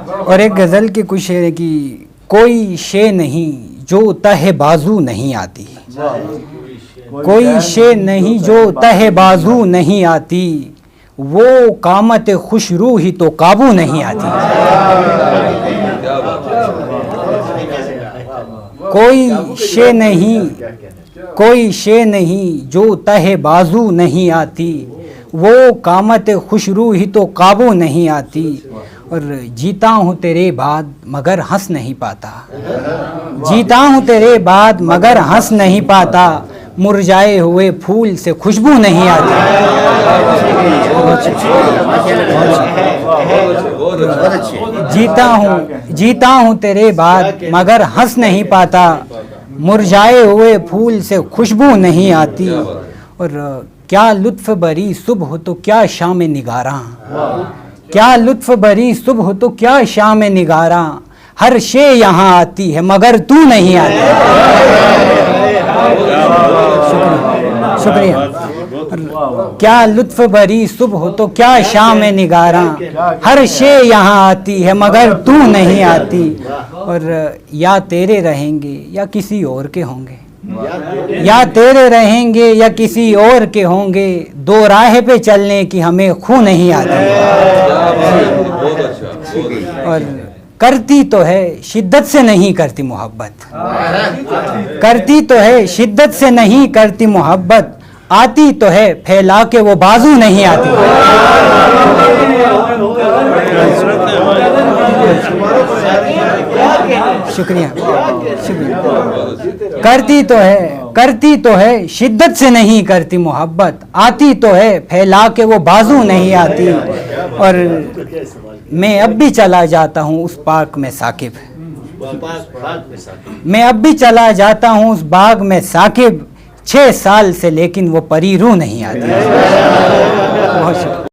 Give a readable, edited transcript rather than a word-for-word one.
और एक गज़ल के कुछ शेर है कि कोई शे नहीं जो तह बाजू नहीं आती, कोई शे नहीं जो तह बाजू नहीं आती, वो कामत खुशरू ही तो काबू नहीं आती। कोई शे नहीं, कोई शे नहीं जो तह बाजू नहीं आती, वो कामत खुशरू ही तो काबू नहीं आती। और जीता हूँ तेरे बाद मगर हंस नहीं पाता, जीता हूँ तेरे बाद मगर हंस नहीं पाता, मुरझाए हुए फूल से खुशबू नहीं आती। जीता हूँ तेरे बाद मगर हंस नहीं पाता, मुरझाए हुए फूल से खुशबू नहीं आती। और क्या लुत्फ भरी सुबह तो क्या शाम निगारा, क्या लुत्फ भरी सुबह तो क्या शाम निगारा, हर शे यहाँ आती है मगर तू नहीं आती। शुक्रिया। क्या लुत्फ भरी सुबह तो क्या शाम निगारा, हर शे यहाँ आती है मगर तू नहीं आती। और या तेरे रहेंगे या किसी और के होंगे, या तेरे रहेंगे या किसी और के होंगे, दो राह पे चलने की हमें खू नहीं आती। और करती तो है शिद्दत से नहीं करती मोहब्बत, करती तो है शिद्दत से नहीं करती मोहब्बत, आती तो है फैला के वो बाजू नहीं आती। शुक्रिया, शुक्रिया। करती तो है शिद्दत से नहीं करती मोहब्बत, आती तो है फैला के वो बाजू नहीं आती। और मैं अब भी चला जाता हूँ उस पार्क में साकिब, मैं अब भी चला जाता हूँ उस बाग में साकिब, 6 साल से लेकिन वो परी रूह नहीं आती। बहुत शुक्रिया।